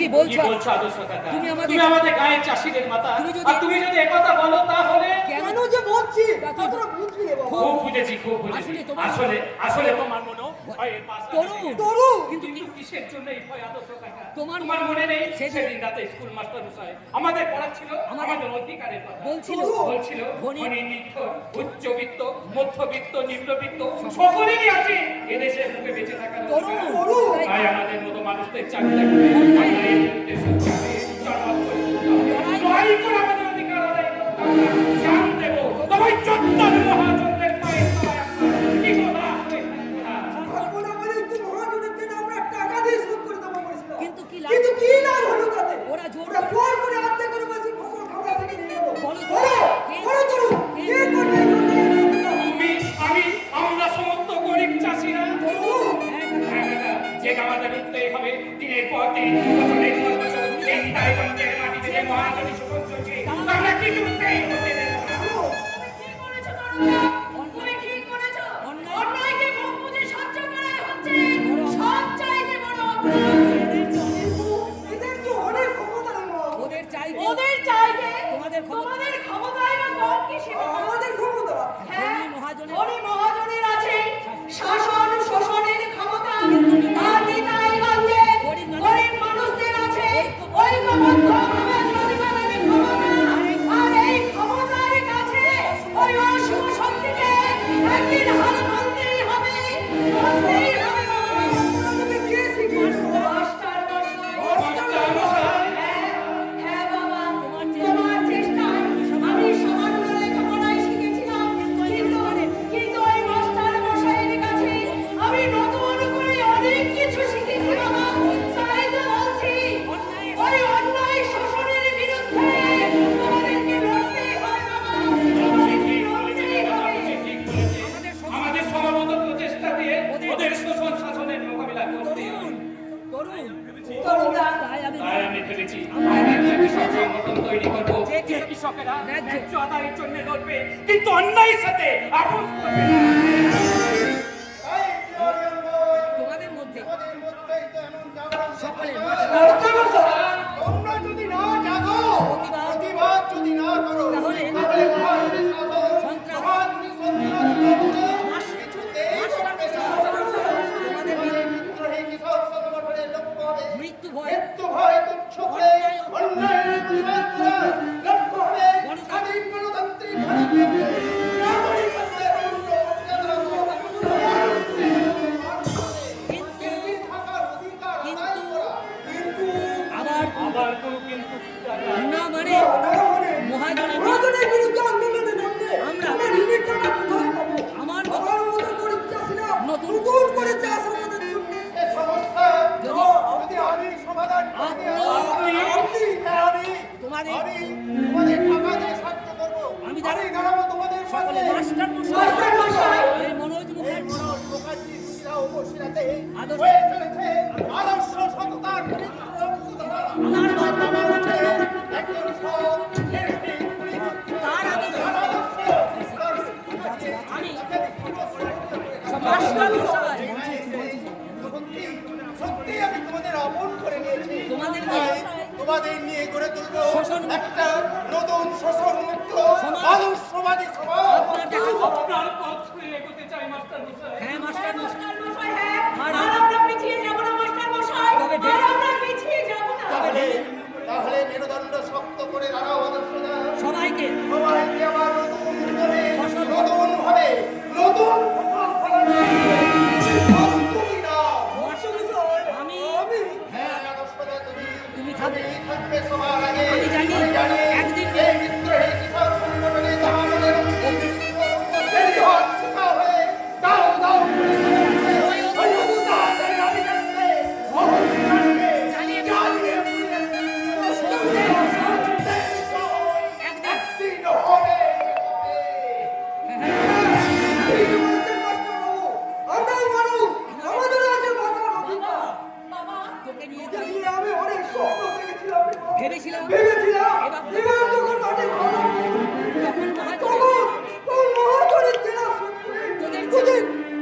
কি বলছো আদর্শ কাকা? তুমি আমাদের গায়ের চাষিদের মাতা, আর তুমি যদি একথা বলো তাহলে কেন যে বলছি তোরা বুঝবি রে বাবা। খুব বুঝেছি। আসলে তোমার মনে ভয়ের পাশা তরু কিন্তু কিসের জন্য এই ভয় আদর্শ কাকা? তোমার মনে নেই সেদিন রাতে স্কুল মাস্টার মশাই আমাদের পড়াচ্ছিল আমাদের অধিকারের কথা বলছিল ধনী নির্ধন উচ্চবিত্ত মধ্যবিত্ত নিম্নবিত্ত সকলেরই আছে এদেশের মুখে বেঁচে থাকার তাই আমাদের মতো মানুষদের চাকরি লড়াই করে আমাদের অধিকার আদায় করতে হবে। জান দেব তবে 14 মহাজনদের পায়ে তলায় কি কথা টাকা দিয়ে শোধ করে দেবো বলেছিলাম। কিন্তু কি লাভ? কিন্তু কি লাভ হলো তাতে? ওরা জোর করে আত্মা করে বসে ফসল খাওয়া থেকে নিয়ে গেল। বলো তরু কে করবে এই আমরা সমস্ত গরিব চাষিরা যে আমাদের উঠতেই হবে দিনের পর দিন বছরের পর বছর এই দায়গঞ্জের মাটি থেকে মহাজনী শোষণ চলছে আমরা কি উঠতেই হতে দেব না। তুমি ঠিক করেছো। অন্যায়কে মুখ বুজে সহ্য করাই হচ্ছে সবচাইতে বড় অপরাধ। এদের তো অনেক ক্ষমতা রে মা। ওদের চাইতে তোমাদের ক্ষমতায় বা কম কি সেটা আমাদের ক্ষমতা। হ্যাঁ, ধনী মহাজনের আছে শাসন শোষণের ক্ষমতা, আর নিতাই গঞ্জে গরিব মানুষদের আছে ঐক্যবদ্ধভাবে প্রতিবাদের ক্ষমতা। আর এই ক্ষমতার কাছে ওই অশুভ শক্তিকে একদিন হার মানতেই হবে। তুমি কে শিখিয়েছো? মাস্টার মশাই। হ্যাঁ বাবা, তোমার চেষ্টায় আমি সামান্য লেখাপড়াই শিখেছিলাম, কিন্তু ওই মাস্টার মশাইয়ের কাছে আমি নতুন করে অনেক কিছু শিখেছি বাবা। তাই তো বলছি ওই অন্যায় শোষণের বিরুদ্ধে তোমাদেরকে লড়তেই হয় বাবা। আমাদের সমবেত প্রচেষ্টা দিয়ে ওদের শোষণ শাসনের মোকাবিলা করতে হবে। তরুণদা, তাই আমি ভেবেছি আমরা একটা কৃষক সংগঠন তৈরি করবো যে কৃষকেরা ন্যায্য আদায়ের জন্য লড়বে কিন্তু অন্যায়ের সাথে আপোষ করবে না। তোমাদের মধ্যে সকলে তোমরা যদি না জাগো, প্রতিবাদ যদি না করো, তাহলে মৃত্যু ভয় তুচ্ছ করে অন্যায়ের প্রতিবাদ করা লক্ষ্য হবে স্বাধীন গণতান্ত্রিক নাগরিকত্বের আবার কোনো কিন্তু না মানে মহাজনের বিরুদ্ধে আন্দোলনে নামলে আমরা কোথায় পাবো? আমার আমার মতো গরিব চাষিরা নতুন নতুন করে চাষ আমাদের জন্য এই সমস্যা যদি আমি সমাধান করতে তোমাদের তোমাদের টাকা দিয়ে সাহায্য করবো। আমি জানি দাঁড়াবো তোমাদের সকলে পাশে। মাস্টার মশাই এই মনোজ মুখার্জি সুবিধা উপশিরাতে আদর্শ হয়ে চলেছে আদর্শ সততার রক্তধারা। আমার বাবা হচ্ছে একজন সৎ, নির্ভীক, তার আদর্শ আমি মাস্টার মশাই সত্যি আমি তোমাদের আপন করে নিয়েছি। তোমাদের তোমাদের নিয়ে গড়ে তুলবো শোষণ একটা নতুন শোষণ মুক্ত সমাজ। আদর্শবাদী সমাজ। আপনার পথ ছুঁয়ে এগোতে চাই মাস্টার মশাই। হ্যাঁ মাস্টার মাস্টার মশাই, হ্যাঁ, আর আর আমরা পিছিয়ে যাব না মাস্টার মশাই, তবে আর আমরা পিছিয়ে যাব না। তাহলে মেরুদণ্ড শক্ত করে দাঁড়াও আদর্শদা। সবাইকে সবাইকে আবার নতুন করে ফসল নতুন ভাবে নতুন ফসল ফলানোর প্রস্তুতি নাও। আমি হ্যাঁ আদর্শদা, তুমি থাকবে থাকবে সবার আগে। আমি জানি একদিন এই বিদ্রোহী কৃষক সংগঠনে জাহানের এই হাত ছোটা হয়ে দাও দাও করে ওই অবস্থায় রানী কাছে অবস্থানকে জ্বালিয়ে পুড়িয়ে একদিন হবে। আমরাও মানুষ, আমাদেরও আছে বাঁচার অধিকার। বাবা, তোকে নিয়ে এই আমি অনেক স্বপ্ন দেখেছিলাম, ভেবেছিলাম এবার যখন মাঠে খবর তখন মহাজনের জেলা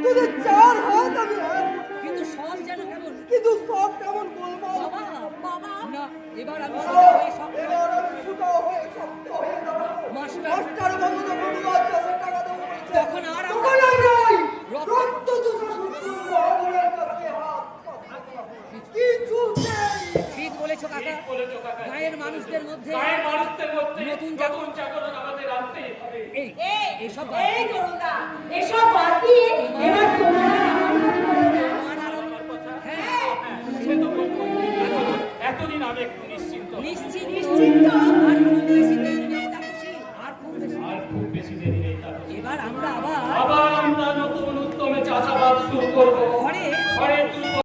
তোদের চার হাত আমি হাত, কিন্তু সব যেন কেমন কিন্তু সব কেমন বলবো বাবা বাবা, না এবার আমি সোজা হয়ে সব এবার আমি ফুটো হয়ে শক্ত হয়ে দাঁড়াবো। মাস্টার মাস্টার বাবু যখন লজ্জা টাকা দেবো বলেছে, তখন আর আমরা- তখন আর নয়। রক্ত- রক্ত চোষা শত্রু মহাবলের কাছে হাত পাতাবো। কিছু নেই। ঠিক বলেছো কাকা ঠিক বলেছো কাকা। গায়ের মানুষদের মধ্যে গায়ের মানুষদের মধ্যে নতুন নতুন জাগরণ আমাদের আনতে হবে। এই এসব এই তরুণদা এসব বাদ দিয়ে এবার তোমার হ্যাঁ সে তো বলবো। এতদিন আমি একটু নিশ্চিন্ত নিশ্চিত নিশ্চিন্ত